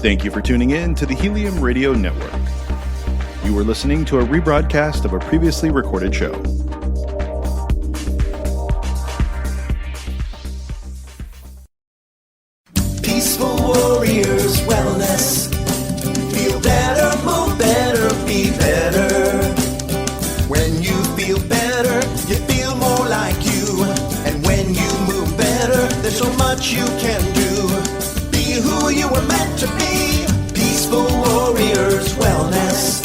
Thank you for tuning in to the Helium Radio Network. You are listening to a rebroadcast of a previously recorded show. Peaceful Warriors Wellness. Feel better, move better, be better. When you feel better, you feel more like you. And when you move better, there's so much you can do. Be who you were meant to be. Peaceful Warriors Wellness.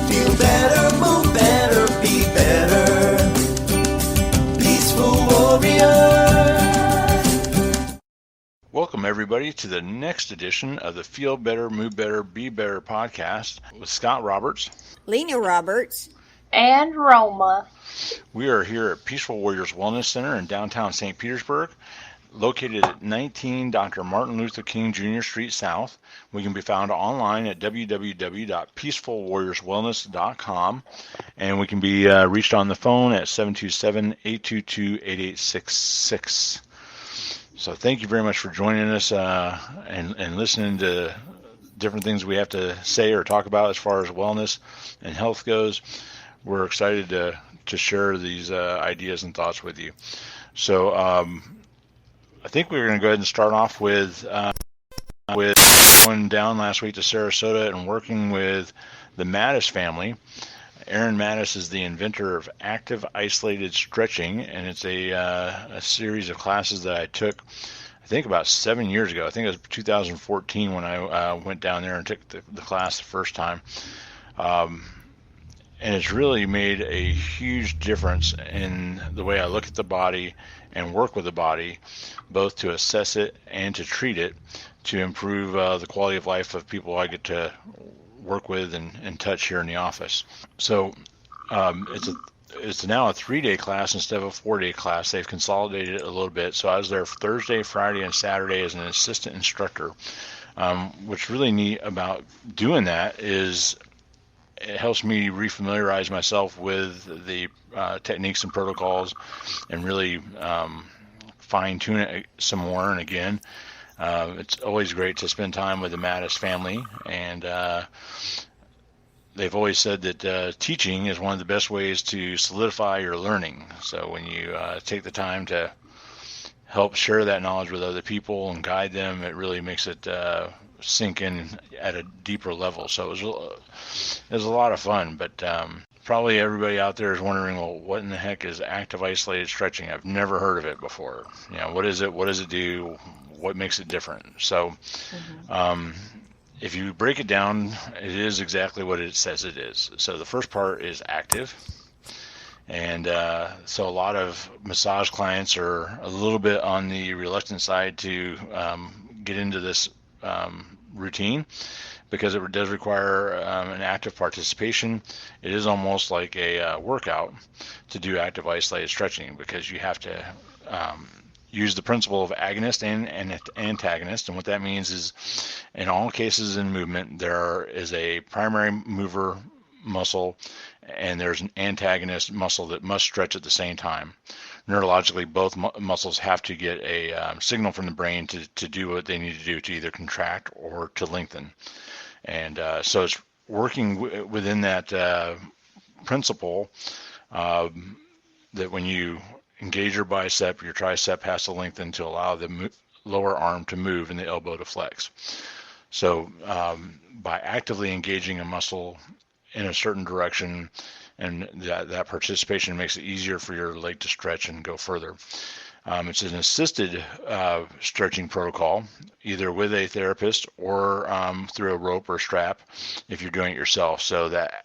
Feel better, move better, be better. Peaceful Warriors. Welcome, everybody, to the next edition of the Feel Better, Move Better, Be Better podcast with Scott Roberts, Lena Roberts, and Roma. We are here at Peaceful Warriors Wellness Center in downtown St. Petersburg, located at 19 Dr. Martin Luther King Jr. Street South. We can be found online at www.peacefulwarriorswellness.com, and we can be reached on the phone at 727-822-8866. So thank you very much for joining us and listening to different things we have to say or talk about as far as wellness and health goes. We're excited to share these ideas and thoughts with you. So I think we're going to go ahead and start off with going down last week to Sarasota and working with the Mattis family. Aaron Mattis is the inventor of active isolated stretching, and it's a series of classes that I took, I think, about 7 years ago. I think it was 2014 when I went down there and took the class the first time. And it's really made a huge difference in the way I look at the body and work with the body, both to assess it and to treat it, to improve the quality of life of people I get to work with and touch here in the office. So it's now a 3-day class instead of a 4-day class. They've consolidated it a little bit. So I was there Thursday, Friday, and Saturday as an assistant instructor. What's really neat about doing that is it helps me refamiliarize myself with the techniques and protocols and really fine-tune it some more. And again, it's always great to spend time with the Mattis family, and they've always said that teaching is one of the best ways to solidify your learning. So when you take the time to help share that knowledge with other people and guide them, it really makes it sink in at a deeper level. So it was a lot of fun, but probably everybody out there is wondering, well, what in the heck is active isolated stretching? I've never heard of it before. You know, what is it? What does it do? What makes it different? So if you break it down, it is exactly what it says it is. So the first part is active. And so a lot of massage clients are a little bit on the reluctant side to get into this routine because it does require an active participation. It is almost like a workout to do active isolated stretching because you have to use the principle of agonist and antagonist. And what that means is in all cases in movement, there is a primary mover muscle and there's an antagonist muscle that must stretch at the same time. Neurologically, both muscles have to get a signal from the brain to do what they need to do, to either contract or to lengthen. And so it's working within that principle that when you engage your bicep, your tricep has to lengthen to allow the lower arm to move and the elbow to flex. So by actively engaging a muscle in a certain direction, and that participation makes it easier for your leg to stretch and go further. It's an assisted stretching protocol, either with a therapist or through a rope or strap if you're doing it yourself. So that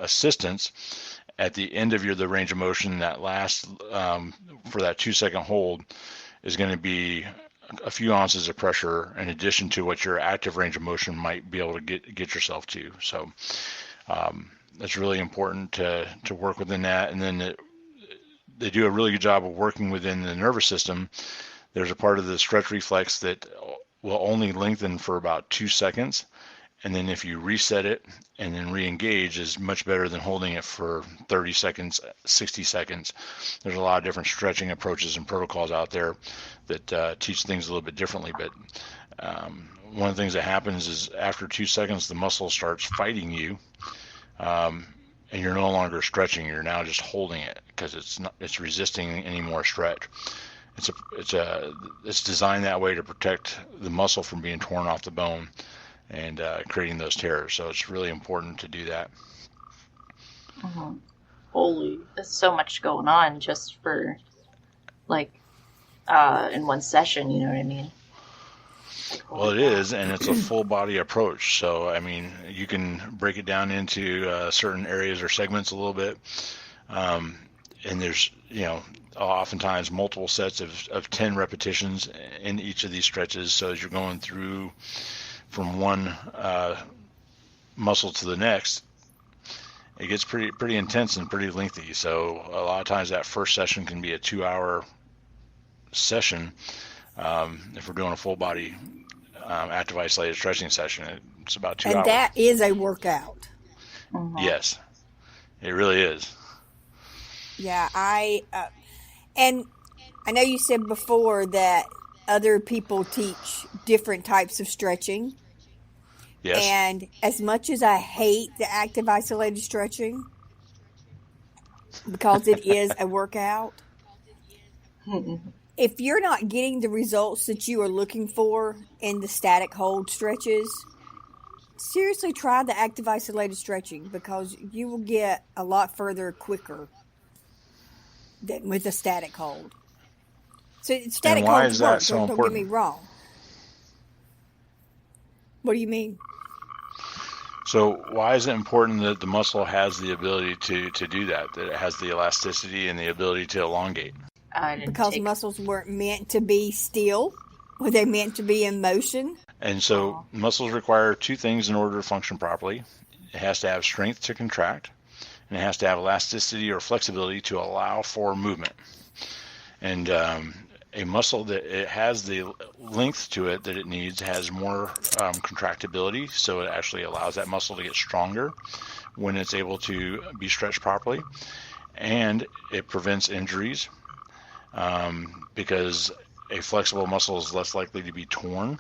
assistance at the end of the range of motion, that last for that 2-second hold, is going to be a few ounces of pressure in addition to what your active range of motion might be able to get yourself to. So that's really important to work within that. And then they do a really good job of working within the nervous system. There's a part of the stretch reflex that will only lengthen for about 2 seconds. And then if you reset it and then re-engage, is much better than holding it for 30 seconds, 60 seconds. There's a lot of different stretching approaches and protocols out there that teach things a little bit differently. But one of the things that happens is after 2 seconds, the muscle starts fighting you, and you're no longer stretching. You're now just holding it because it's resisting any more stretch. It's designed that way to protect the muscle from being torn off the bone and creating those tears. So it's really important to do that. Mm-hmm. Holy, there's so much going on just for in one session. You know what I mean? Well, it is, and it's a full body approach. So, I mean, you can break it down into certain areas or segments a little bit. And there's, oftentimes multiple sets of 10 repetitions in each of these stretches. So as you're going through from one muscle to the next, it gets pretty intense and pretty lengthy. So a lot of times that first session can be a 2-hour session. If we're doing a full body active isolated stretching session, it's about 2 hours. And that is a workout. Mm-hmm. Yes, it really is. Yeah, and I know you said before that other people teach different types of stretching. Yes. And as much as I hate the active isolated stretching, because it is a workout, if you're not getting the results that you are looking for in the static hold stretches, seriously try the active isolated stretching, because you will get a lot further quicker than with a static hold. So static why holds is that work, so don't get important? me wrong. What do you mean? So why is it important that the muscle has the ability to do that it has the elasticity and the ability to elongate? Because muscles weren't meant to be still. Were they meant to be in motion? And so muscles require two things in order to function properly. It has to have strength to contract, and it has to have elasticity or flexibility to allow for movement. And a muscle that it has the length to it that it needs has more contractibility, so it actually allows that muscle to get stronger when it's able to be stretched properly. And it prevents injuries because a flexible muscle is less likely to be torn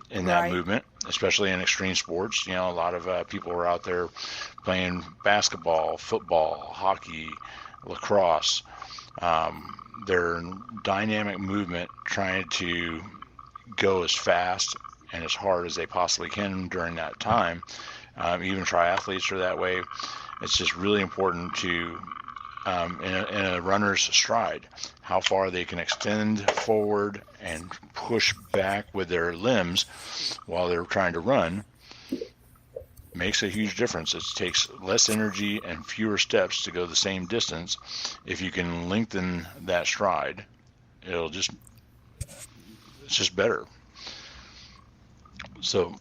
in that movement, especially in extreme sports. A lot of people are out there playing basketball, football, hockey, lacrosse. They're in dynamic movement, trying to go as fast and as hard as they possibly can during that time. Even triathletes are that way. It's just really important to, in a runner's stride, how far they can extend forward and push back with their limbs while they're trying to run makes a huge difference. It takes less energy and fewer steps to go the same distance. If you can lengthen that stride, it's just better. So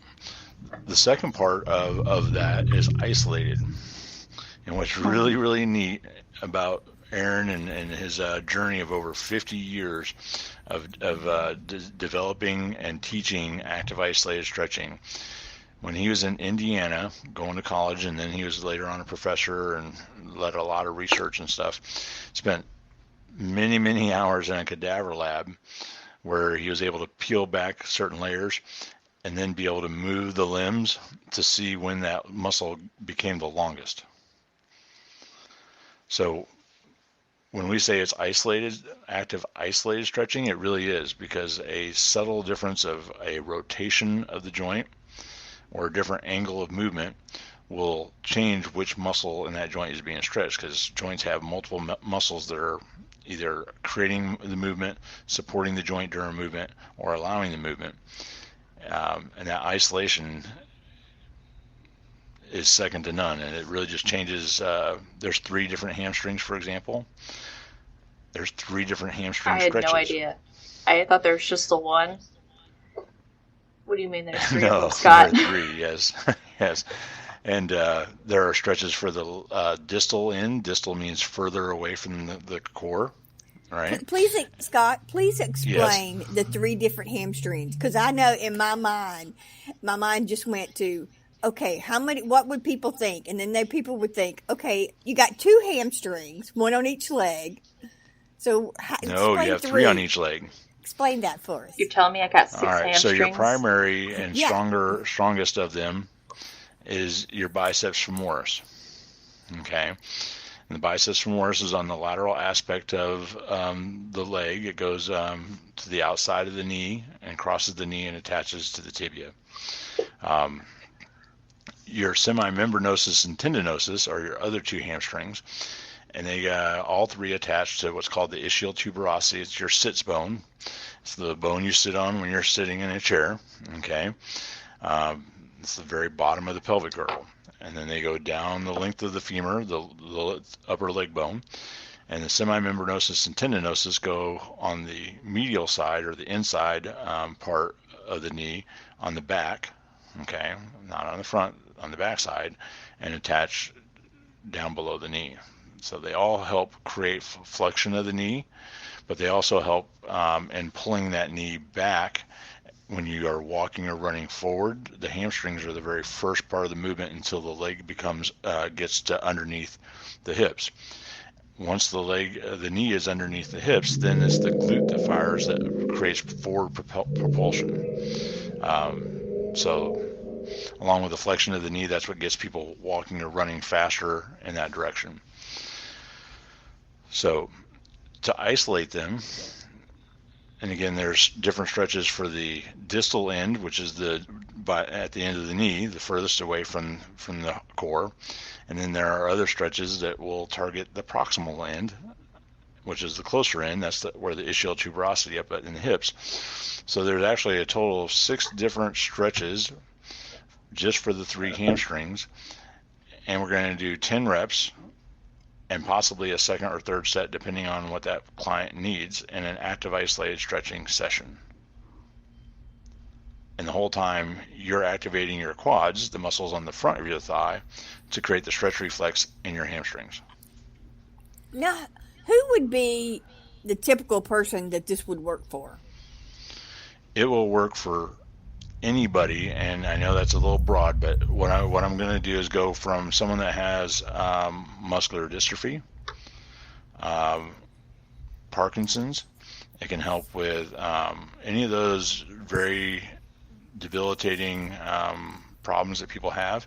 the second part of that is isolated. And what's really, really neat about Aaron and his journey of over 50 years of developing and teaching active isolated stretching. When he was in Indiana going to college, and then he was later on a professor and led a lot of research and stuff, spent many, many hours in a cadaver lab where he was able to peel back certain layers and then be able to move the limbs to see when that muscle became the longest. So when we say it's isolated, active isolated stretching, it really is, because a subtle difference of a rotation of the joint or a different angle of movement will change which muscle in that joint is being stretched, because joints have multiple muscles that are either creating the movement, supporting the joint during movement, or allowing the movement. And that isolation is second to none, and it really just changes. There's 3 different hamstrings, for example. There's 3 different hamstring stretches. I had no idea. I thought there was just the one. What do you mean there's 3 of them, Scott? There are 3, yes. Yes. And there are stretches for the distal end. Distal means further away from the core, right? Please, Scott, please explain the 3 different hamstrings, because I know in my mind just went to, okay, what would people think? And then people would think, okay, you got 2 hamstrings, one on each leg. So no, you have 3 on each leg. Explain that for us. You're telling me I got 6 All right, so hamstrings? your primary and Yeah. strongest of them is your biceps femoris. Okay, and the biceps femoris is on the lateral aspect of the leg. It goes to the outside of the knee and crosses the knee and attaches to the tibia. Your semimembranosus and tendinosus are your other 2 hamstrings, and they all 3 attach to what's called the ischial tuberosity. It's your sits bone. It's the bone you sit on when you're sitting in a chair. Okay, it's the very bottom of the pelvic girdle, and then they go down the length of the femur, the upper leg bone, and the semimembranosus and tendinosus go on the medial side or the inside part of the knee on the back. Okay, not on the front, on the back side, and attach down below the knee. So they all help create flexion of the knee, but they also help in pulling that knee back when you are walking or running forward. The hamstrings are the very first part of the movement until the leg gets to underneath the hips. Once the knee is underneath the hips, then it's the glute that fires, that creates forward propulsion. So along with the flexion of the knee, that's what gets people walking or running faster in that direction. So to isolate them, and again, there's different stretches for the distal end, which is at the end of the knee, the furthest away from the core. And then there are other stretches that will target the proximal end, which is the closer end. That's where the ischial tuberosity up in the hips. So there's actually a total of 6 different stretches just for the 3 hamstrings. And we're going to do 10 reps and possibly a second or third set, depending on what that client needs, in an active isolated stretching session. And the whole time you're activating your quads, the muscles on the front of your thigh, to create the stretch reflex in your hamstrings. Now, who would be the typical person that this would work for? It will work for anybody, and I know that's a little broad, but what I'm going to do is go from someone that has muscular dystrophy, Parkinson's. It can help with any of those very debilitating problems that people have,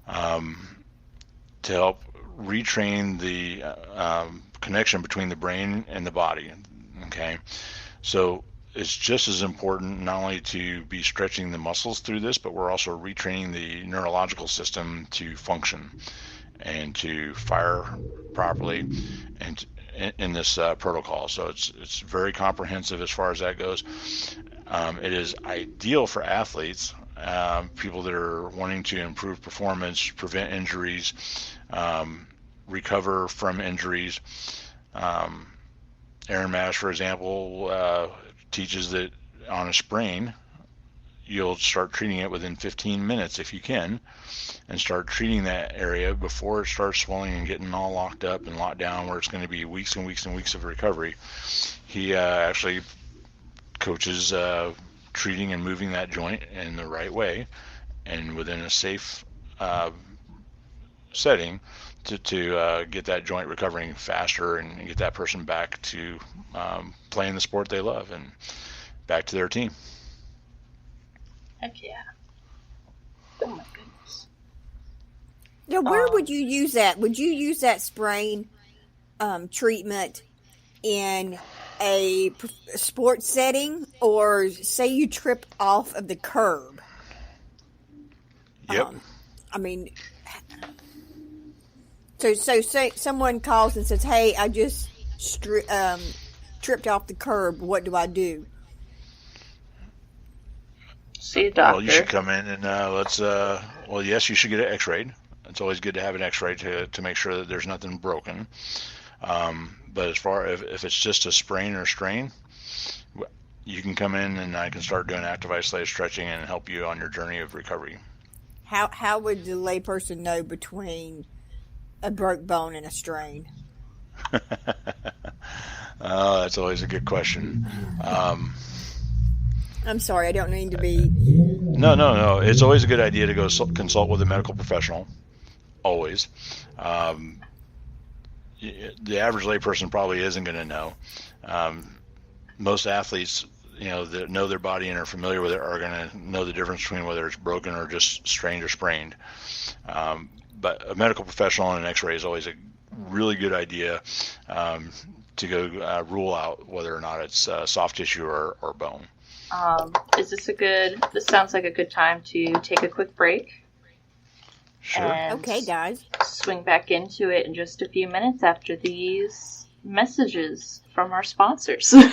to help retrain the connection between the brain and the body. Okay, so it's just as important not only to be stretching the muscles through this, but we're also retraining the neurological system to function and to fire properly and in this protocol. So it's very comprehensive as far as that goes. It is ideal for athletes, people that are wanting to improve performance, prevent injuries, recover from injuries. Aaron Mash, for example, teaches that on a sprain, you'll start treating it within 15 minutes if you can, and start treating that area before it starts swelling and getting all locked up and locked down where it's going to be weeks and weeks and weeks of recovery. He actually coaches treating and moving that joint in the right way and within a safe setting to get that joint recovering faster and get that person back to playing the sport they love and back to their team. Heck yeah. Oh my goodness. Now, where would you use that? Would you use that sprain treatment in a sports setting, or say you trip off of the curb? Yep. I mean, so say someone calls and says, "Hey, I just tripped off the curb. What do I do?" See a doctor. Well, you should come in and yes, you should get an x-rayed. It's always good to have an x-ray to make sure that there's nothing broken. But as far if it's just a sprain or strain, you can come in and I can start doing active isolated stretching and help you on your journey of recovery. How would the layperson know between a broke bone and a strain? That's always a good question. I'm sorry, I don't mean to be... No. It's always a good idea to go consult with a medical professional. Always. The average layperson probably isn't going to know. most athletes, that know their body and are familiar with it are going to know the difference between whether it's broken or just strained or sprained. But a medical professional on an x-ray is always a really good idea to go rule out whether or not it's soft tissue or bone. This sounds like a good time to take a quick break. Sure. And Okay, guys. swing back into it in just a few minutes after these messages from our sponsors. I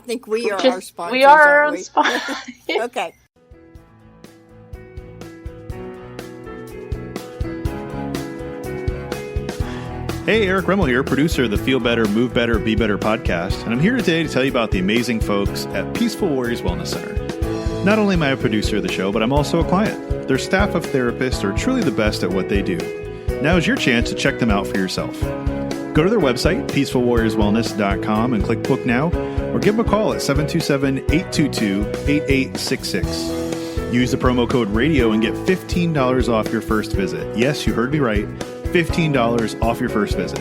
think we are Just- our sponsors. we are our aren't own we? sponsors. Okay. Hey, Eric Remmel here, producer of the Feel Better, Move Better, Be Better podcast, and I'm here today to tell you about the amazing folks at Peaceful Warriors Wellness Center. Not only am I a producer of the show, but I'm also a client. Their staff of therapists are truly the best at what they do. Now is your chance to check them out for yourself. Go to their website, peacefulwarriorswellness.com, and click Book Now, or give them a call at 727-822-8866. Use the promo code RADIO and get $15 off your first visit. Yes, you heard me right. $15 off your first visit.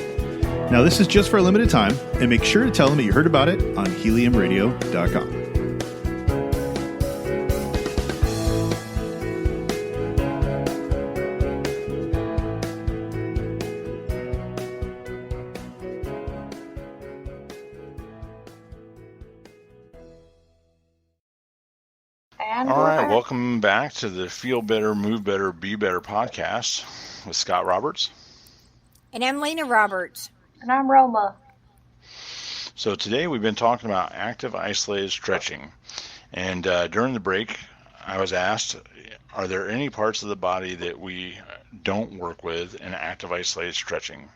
Now, this is just for a limited time, and make sure to tell them that you heard about it on heliumradio.com. And All we're right, back. welcome back to the Feel Better, Move Better, Be Better podcast with Scott Roberts. And I'm Lena Roberts. And I'm Roma. So today we've been talking about active isolated stretching. And during the break, I was asked, are there any parts of the body that we don't work with in active isolated stretching?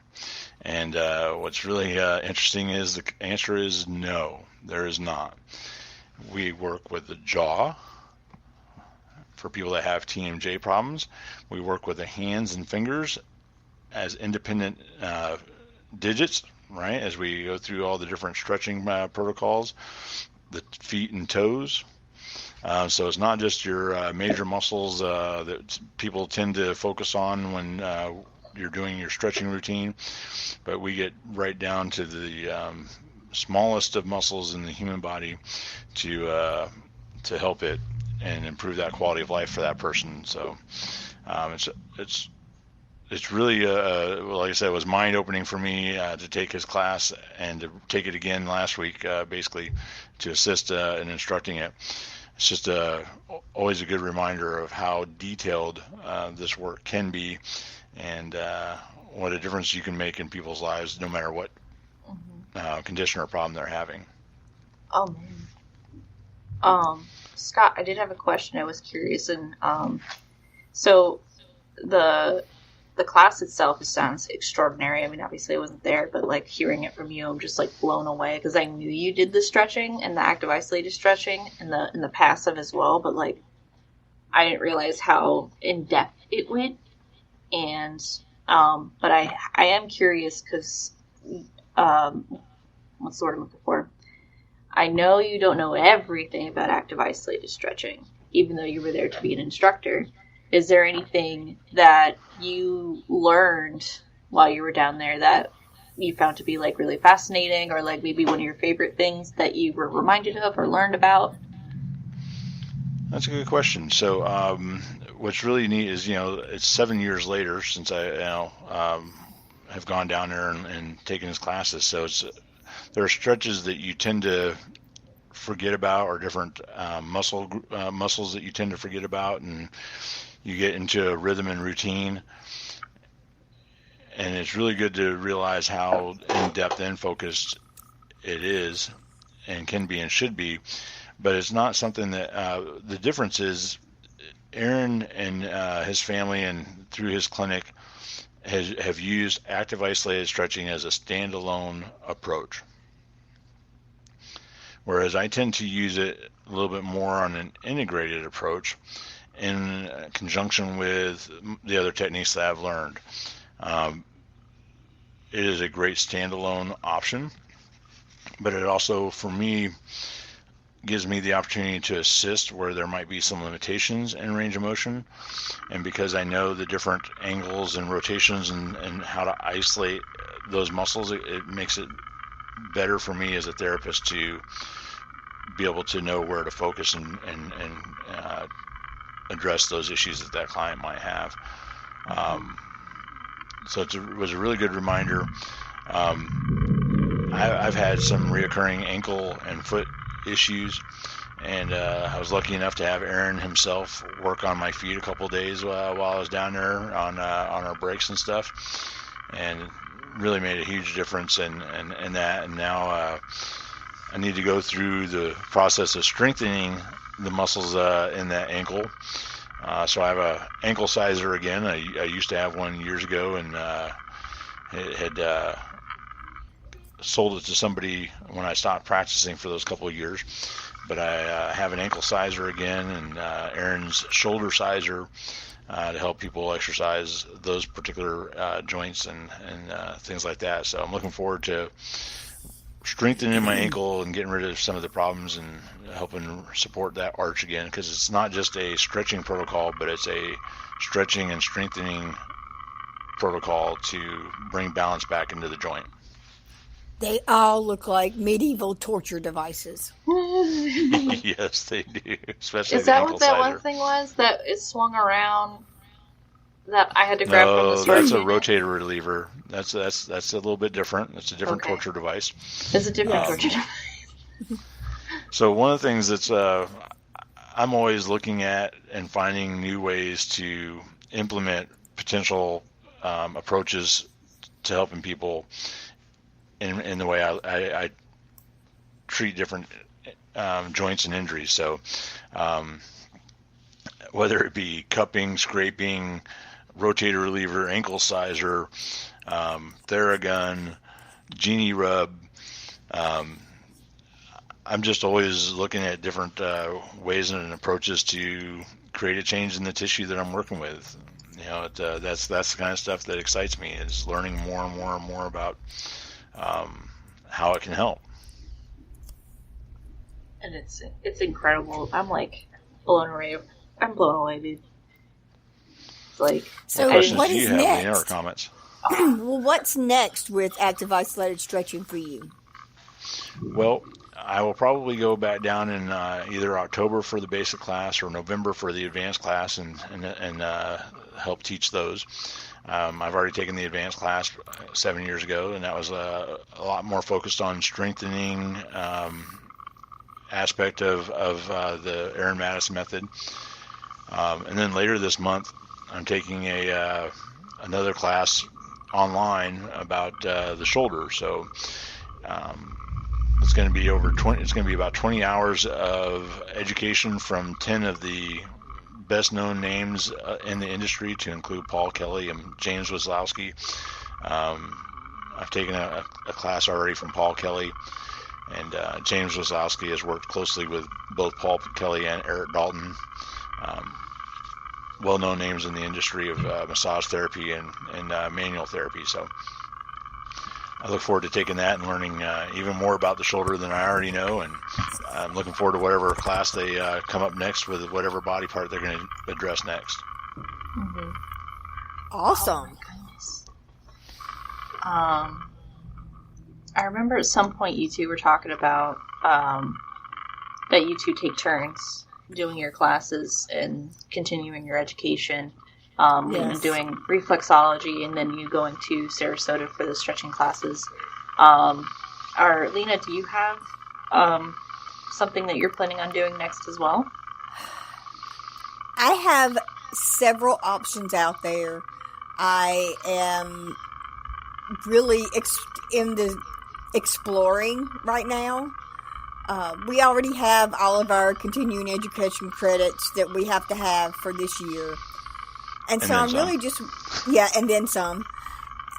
And what's really interesting is the answer is no, there is not. We work with the jaw. For people that have TMJ problems, we work with the hands and fingers as independent digits, right? As we go through all the different stretching protocols, the feet and toes. So it's not just your major muscles that people tend to focus on when you're doing your stretching routine, but we get right down to the smallest of muscles in the human body to help it and improve that quality of life for that person. So it's really, like I said, it was mind-opening for me to take his class and to take it again last week, basically to assist in instructing it. It's just always a good reminder of how detailed this work can be and what a difference you can make in people's lives no matter what condition or problem they're having. Oh, man. Scott, I did have a question. I was curious, and so the class itself sounds extraordinary. I mean, obviously I wasn't there, but like hearing it from you, I'm just like blown away because I knew you did the stretching and the active isolated stretching and the passive as well, but like I didn't realize how in depth it went. And but I am curious because what's the word I'm looking for? I know you don't know everything about active isolated stretching, even though you were there to be an instructor. Is there anything that you learned while you were down there that you found to be like really fascinating, or like maybe one of your favorite things that you were reminded of or learned about? That's a good question. So what's really neat is, it's 7 years later since I have gone down there and taken his classes. So there are stretches that you tend to forget about, or different muscles that you tend to forget about, and you get into a rhythm and routine. And it's really good to realize how in-depth and focused it is and can be and should be. But it's not something that the difference is Aaron and his family and through his clinic have used active isolated stretching as a standalone approach. Whereas I tend to use it a little bit more on an integrated approach in conjunction with the other techniques that I've learned. It is a great standalone option, but it also, for me, gives me the opportunity to assist where there might be some limitations in range of motion. And because I know the different angles and rotations and how to isolate those muscles, it makes it better for me as a therapist to be able to know where to focus and address those issues that client might have. So it was a really good reminder. I've had some reoccurring ankle and foot issues, and I was lucky enough to have Aaron himself work on my feet a couple of days while I was down there on our breaks and stuff, and really made a huge difference in that. And now I need to go through the process of strengthening the muscles in that ankle. So I have a ankle sizer again. I used to have one years ago, and had sold it to somebody when I stopped practicing for those couple of years. But I have an ankle sizer again, and Aaron's shoulder sizer to help people exercise those particular joints and things like that. So I'm looking forward to strengthening my ankle and getting rid of some of the problems and helping support that arch again, because it's not just a stretching protocol, but it's a stretching and strengthening protocol to bring balance back into the joint. They all look like medieval torture devices. Yes, they do. Especially Is the that ankle what that sizer. one thing was that it swung around that I had to grab from the No, storage that's a unit? rotator reliever. That's a little bit different. It's a different Okay. torture device. It's a different Um, torture device. So one of the things that's I'm always looking at and finding new ways to implement potential approaches to helping people in the way I treat different joints and injuries. So whether it be cupping, scraping, rotator reliever, ankle sizer, Theragun, Genie Rub, I'm just always looking at different ways and approaches to create a change in the tissue that I'm working with. You know, that's the kind of stuff that excites me, is learning more and more and more about how it can help. And it's incredible. I'm like blown away. I'm blown away, dude. It's like, So What questions what do is you have, Leanna, or next? comments? Well, what's next with active isolated stretching for you? Well, I will probably go back down in either October for the basic class or November for the advanced class and help teach those. I've already taken the advanced class 7 years ago, and that was a lot more focused on strengthening aspect of the Aaron Mattis method. And then later this month, I'm taking another class online about the shoulder. So it's going to be it's going to be about 20 hours of education from 10 of the best known names in the industry, to include Paul Kelly and James Wisłowski. I've taken a class already from Paul Kelly, and James Wisłowski has worked closely with both Paul Kelly and Eric Dalton, well-known names in the industry of massage therapy and manual therapy. So I look forward to taking that and learning even more about the shoulder than I already know, and I'm looking forward to whatever class they come up next with, whatever body part they're going to address next. mm-hmm. Awesome. I remember at some point you two were talking about that you two take turns doing your classes and continuing your education. Lena Yes. doing reflexology, and then you going to Sarasota for the stretching classes. Lena, do you have something that you're planning on doing next as well? I have several options out there. I am really exploring right now. We already have all of our continuing education credits that we have to have for this year. And so I'm really just, and then some.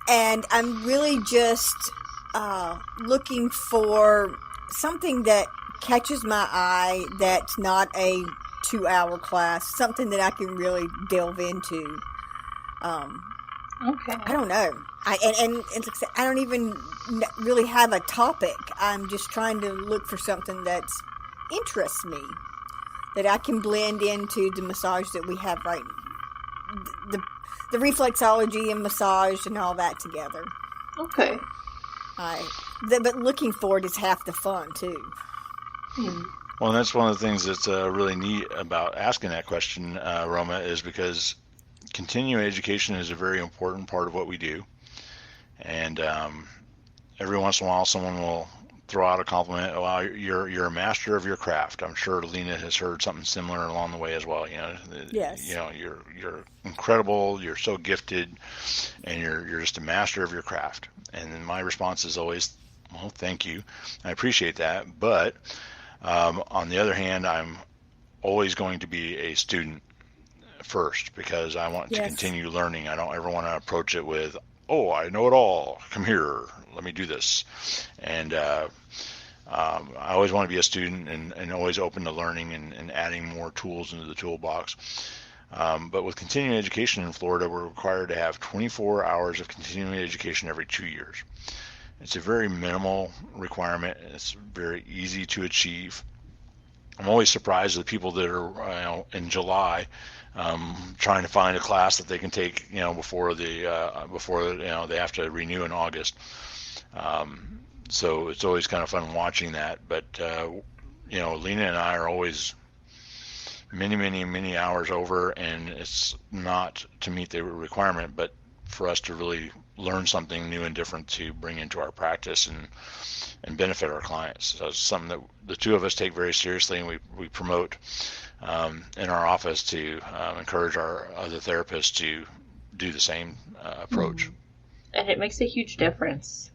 And I'm really just looking for something that catches my eye that's not a 2-hour class, something that I can really delve into. Okay. I don't know. I don't even really have a topic. I'm just trying to look for something that interests me, that I can blend into the massage that we have right now. The reflexology and massage and all that together. Okay. But looking forward is half the fun too. Well, and that's one of the things that's really neat about asking that question, Roma, is because continuing education is a very important part of what we do. And every once in a while, someone will throw out a compliment. Oh, wow, you're a master of your craft. I'm sure Lena has heard something similar along the way as well. Yes. You're incredible. You're so gifted, and you're just a master of your craft. And then my response is always, well, thank you. I appreciate that. But on the other hand, I'm always going to be a student first because I want to continue learning. I don't ever want to approach it with, oh, I know it all. Come here, let me do this. And I always want to be a student and always open to learning and adding more tools into the toolbox. But with continuing education in Florida, we're required to have 24 hours of continuing education every 2 years. It's a very minimal requirement. It's very easy to achieve. I'm always surprised at the people that are in July trying to find a class that they can take before they have to renew in August. So it's always kind of fun watching that. But Lena and I are always many hours over, and it's not to meet the requirement, but for us to really learn something new and different to bring into our practice and benefit our clients. So it's something that the two of us take very seriously, and we promote in our office to encourage our other therapists to do the same approach. And it makes a huge difference,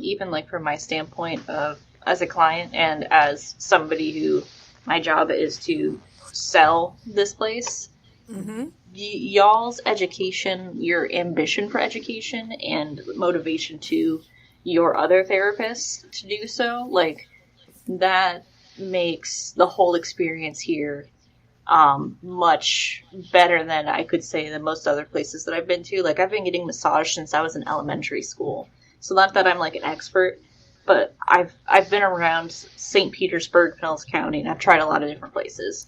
even like from my standpoint of as a client and as somebody who my job is to sell this place. Mm-hmm. Y'all's education, your ambition for education, and motivation to your other therapists to do so, like that makes the whole experience here much better than I could say than most other places that I've been to. Like I've been getting massage since I was in elementary school, so not that I'm like an expert, but I've been around St. Petersburg, Pinellas County, and I've tried a lot of different places.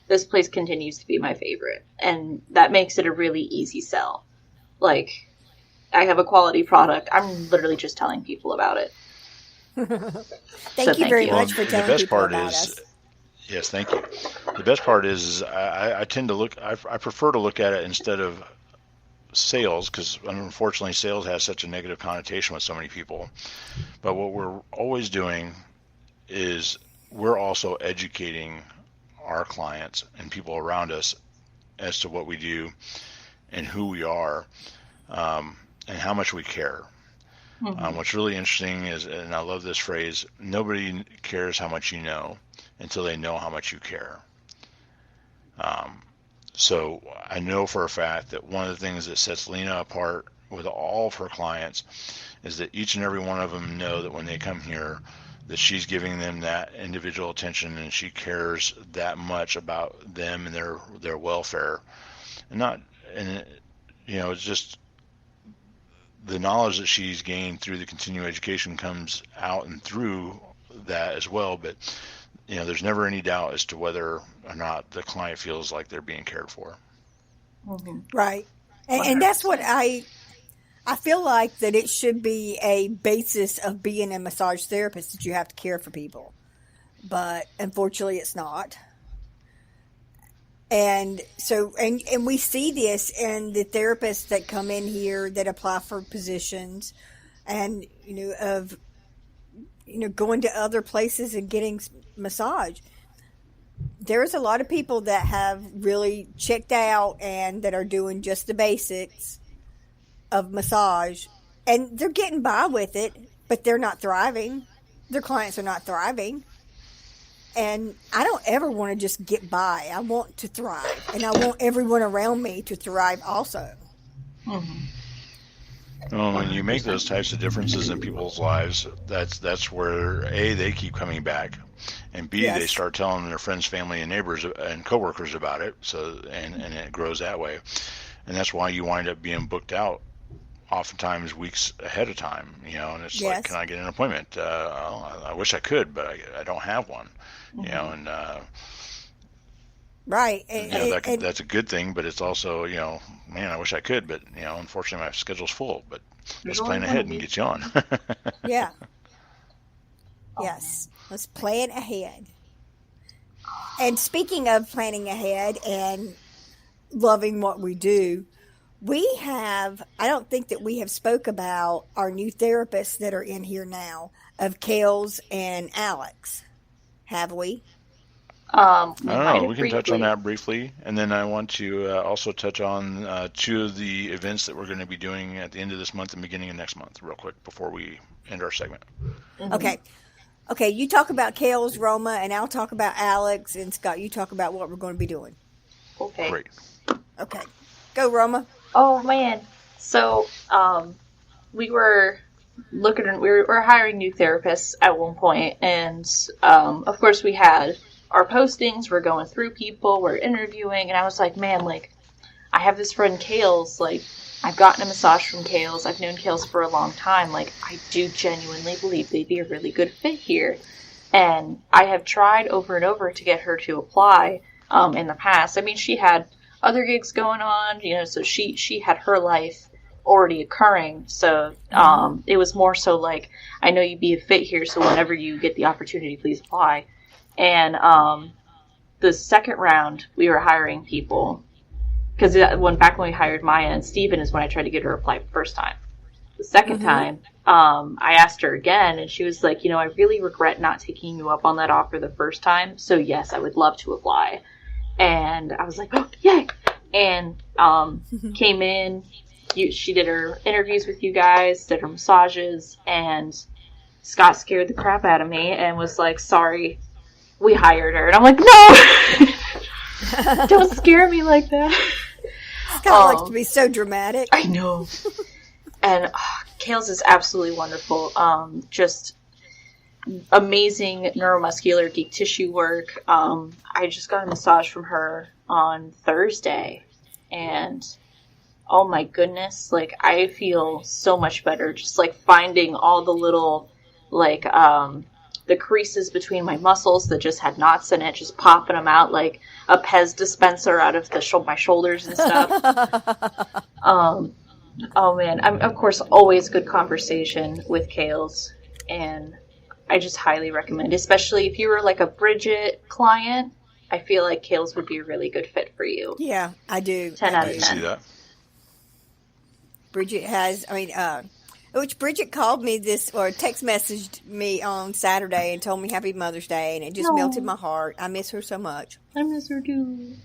This place continues to be my favorite, and that makes it a really easy sell. Like, I have a quality product. I'm literally just telling people about it. Thank you very much for telling the best people part about is, us. Yes, thank you. The best part is I tend to look, I prefer to look at it instead of sales, because unfortunately sales has such a negative connotation with so many people. But what we're always doing is we're also educating our clients and people around us as to what we do and who we are, and how much we care. Mm-hmm. What's really interesting is, and I love this phrase, nobody cares how much you know until they know how much you care. So I know for a fact that one of the things that sets Lena apart with all of her clients is that each and every one of them know that when they come here, that she's giving them that individual attention and she cares that much about them and their welfare. It's just the knowledge that she's gained through the continuing education comes out and through that as well. But there's never any doubt as to whether or not the client feels like they're being cared for. Mm-hmm. Right. And that's what I feel like, that it should be a basis of being a massage therapist, that you have to care for people. But unfortunately it's not. And so, and we see this in the therapists that come in here that apply for positions and, going to other places and getting massage. There's a lot of people that have really checked out and that are doing just the basics of massage, and they're getting by with it, but they're not thriving. Their clients are not thriving. And I don't ever want to just get by. I want to thrive, and I want everyone around me to thrive also. Mm-hmm. Well, when you make those types of differences in people's lives, that's where A, they keep coming back, and B, Yes. they start telling their friends, family, and neighbors and coworkers about it. So and it grows that way, and that's why you wind up being booked out oftentimes weeks ahead of time. And it's Yes. like, can I get an appointment? I wish I could, but I don't have one. Mm-hmm. And Right. That's a good thing, but it's also, man, I wish I could, but unfortunately my schedule's full. But let's plan ahead and get you on. Yeah. Yes. Let's plan ahead. And speaking of planning ahead and loving what we do, I don't think that we have spoke about our new therapists that are in here now, of Kels and Alex. Have we? I don't know. We can touch on that briefly. And then I want to also touch on 2 of the events that we're going to be doing at the end of this month and beginning of next month, real quick, before we end our segment. Okay. Okay, you talk about Kels, Roma, and I'll talk about Alex, and Scott, you talk about what we're going to be doing. Okay. Great. Okay. Go, Roma. Oh, man. So, we were hiring new therapists at one point, and, of course we had our postings, we're going through people, we're interviewing, and I was like, man, I have this friend Kels, I've gotten a massage from Kels, I've known Kels for a long time, I do genuinely believe they'd be a really good fit here. And I have tried over and over to get her to apply, in the past. I mean, she had other gigs going on, so she had her life already occurring, so, it was more so I know you'd be a fit here, so whenever you get the opportunity, please apply. And the second round, we were hiring people. Because back when we hired Maya and Steven is when I tried to get her to apply the first time. The second time, I asked her again, and she was like, I really regret not taking you up on that offer the first time. So, yes, I would love to apply. And I was like, oh, yay! And came in. She did her interviews with you guys, did her massages, and Scott scared the crap out of me and was like, sorry. We hired her, and I'm like, no! Don't scare me like that. Scott likes to be so dramatic. I know. And Kels is absolutely wonderful. Just amazing neuromuscular deep tissue work. I just got a massage from her on Thursday, and oh my goodness, I feel so much better. Just finding all the little, the creases between my muscles that just had knots in it, just popping them out like a Pez dispenser out of my shoulders and stuff. Oh man, I'm of course always good conversation with Kels, and I just highly recommend, especially if you were a Bridget client. I feel like Kels would be a really good fit for you. Yeah, I do. 10 out of 10. See that? Bridget has, which Bridget called me or text messaged me on Saturday and told me Happy Mother's Day, and it just melted my heart. I miss her so much. I miss her too.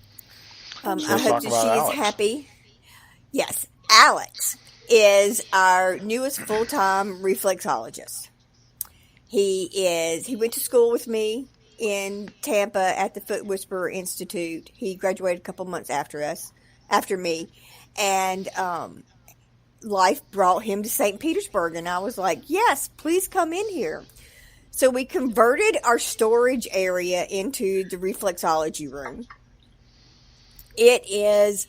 I hope that she is happy. Yes, Alex is our newest full-time reflexologist. He went to school with me in Tampa at the Foot Whisperer Institute. He graduated a couple months after me, and life brought him to St. Petersburg, and I was like, yes, please come in here. So we converted our storage area into the reflexology room. It is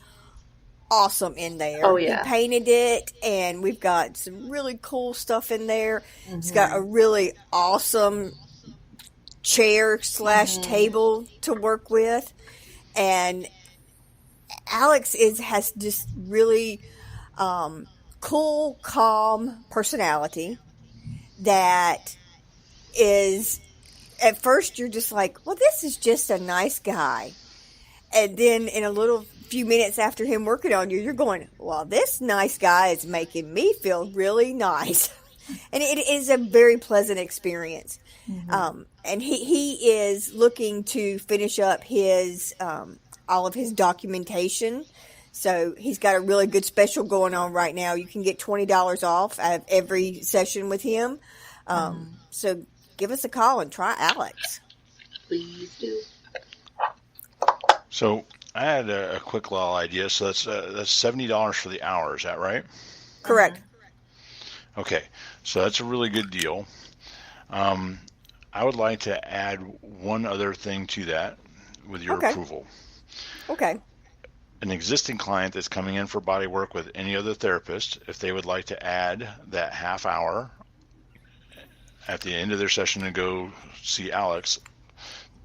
awesome in there. Oh, yeah. We painted it, and we've got some really cool stuff in there. Mm-hmm. It's got a really awesome chair / table to work with. And Alex has just really cool, calm personality that is, at first you're just like, well, this is just a nice guy. And then in a few minutes after him working on you, you're going, well, this nice guy is making me feel really nice. And it is a very pleasant experience. Mm-hmm. And he is looking to finish up his all of his documentation. So he's got a really good special going on right now. You can get $20 off of every session with him. So give us a call and try Alex. Please do. So I had a quick little idea. So that's $70 for the hour. Is that right? Correct. Okay. So that's a really good deal. I would like to add one other thing to that with your approval. Okay. An existing client that's coming in for body work with any other therapist, if they would like to add that half hour at the end of their session and go see Alex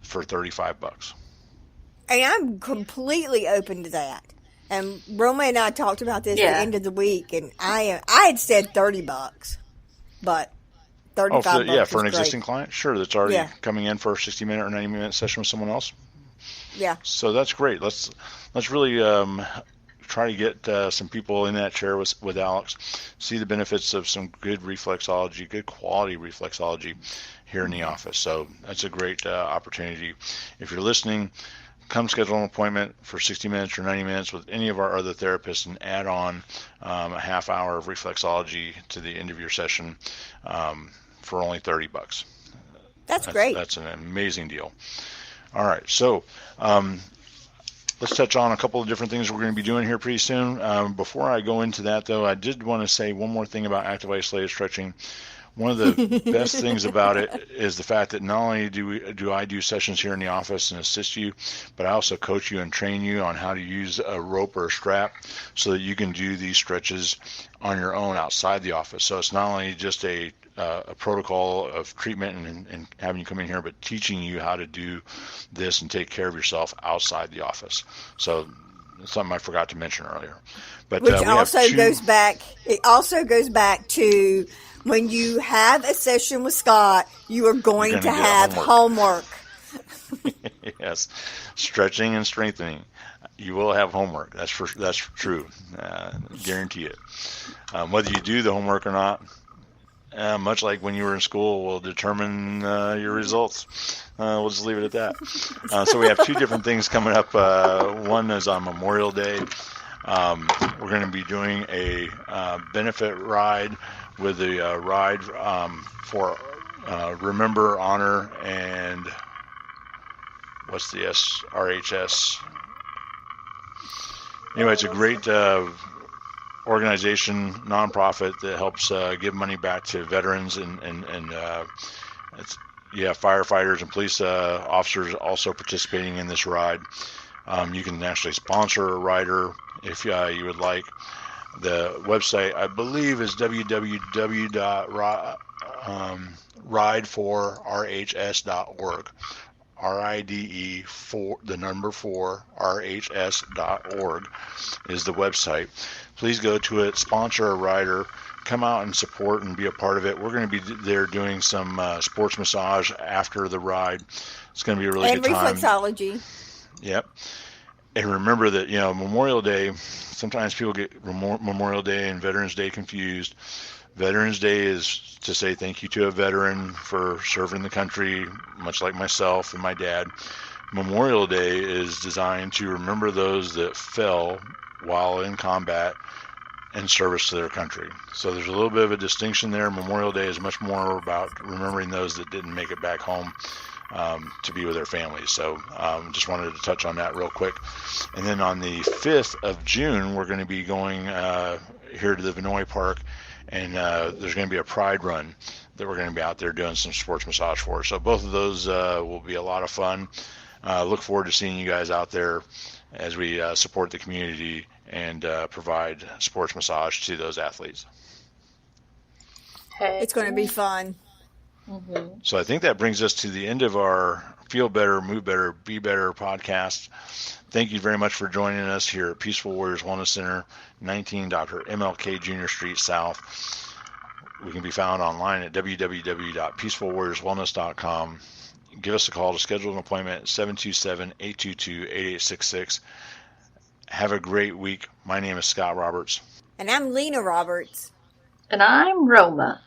for $35. And I'm completely open to that. And Roma and I talked about this at the end of the week, and I had said $30, but $35. For an great. existing client, sure, that's already coming in for a 60-minute or 90-minute session with someone else. Yeah. So that's great. Let's really try to get some people in that chair with Alex, see the benefits of some good reflexology, good quality reflexology here in the office. So that's a great opportunity. If you're listening, come schedule an appointment for 60 minutes or 90 minutes with any of our other therapists and add on a half hour of reflexology to the end of your session for only $30. That's great. That's an amazing deal. All right, so let's touch on a couple of different things we're going to be doing here pretty soon. Before I go into that, though, I did want to say one more thing about active isolated stretching. One of the best things about it is the fact that not only do I do sessions here in the office and assist you, but I also coach you and train you on how to use a rope or a strap so that you can do these stretches on your own outside the office. So it's not only just a protocol of treatment and having you come in here, but teaching you how to do this and take care of yourself outside the office. So it's something I forgot to mention earlier. But Which also goes back. It also goes back to when you have a session with Scott, you are going to have homework. Yes, stretching and strengthening. You will have homework. That's true. Guarantee it. Whether you do the homework or not, much like when you were in school, will determine your results. We'll just leave it at that. So we have two different things coming up. One is on Memorial Day. We're going to be doing a benefit ride with the ride for Remember, Honor, and what's the RHS? Anyway, it's a great organization, nonprofit that helps give money back to veterans and it's firefighters and police officers also participating in this ride. You can actually sponsor a rider if you would like. The website, I believe, is www.rideforrhs.org. RIDE for the number 4 RHS.org is the website. Please go to it, sponsor a rider, come out and support and be a part of it. We're going to be there doing some sports massage after the ride. It's going to be a really good time. And reflexology. Yep. And remember that, Memorial Day, sometimes people get Memorial Day and Veterans Day confused. Veterans Day is to say thank you to a veteran for serving the country, much like myself and my dad. Memorial Day is designed to remember those that fell while in combat in service to their country. So there's a little bit of a distinction there. Memorial Day is much more about remembering those that didn't make it back home to be with their families. So just wanted to touch on that real quick. And then on the 5th of June, we're going to be going here to the Vinoy Park, and there's going to be a pride run that we're going to be out there doing some sports massage for. So both of those will be a lot of fun. Look forward to seeing you guys out there as we support the community and provide sports massage to those athletes. It's going to be fun. Mm-hmm. So I think that brings us to the end of our Feel Better, Move Better, Be Better podcast. Thank you very much for joining us here at Peaceful Warriors Wellness Center, 19 Dr. MLK Jr. Street South. We can be found online at www.peacefulwarriorswellness.com. Give us a call to schedule an appointment at 727-822-8866. Have a great week. My name is Scott Roberts. And I'm Lena Roberts. And I'm Roma.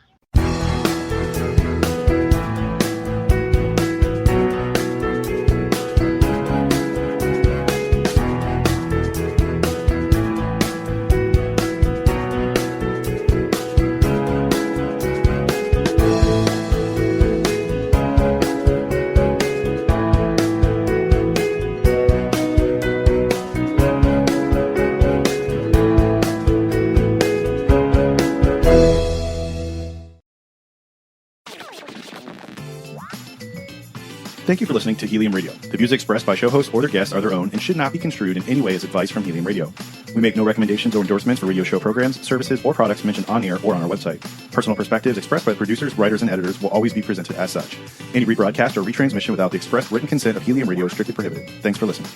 Thank you for listening to Helium Radio. The views expressed by show hosts or their guests are their own and should not be construed in any way as advice from Helium Radio. We make no recommendations or endorsements for radio show programs, services, or products mentioned on air or on our website. Personal perspectives expressed by the producers, writers, and editors will always be presented as such. Any rebroadcast or retransmission without the express written consent of Helium Radio is strictly prohibited. Thanks for listening.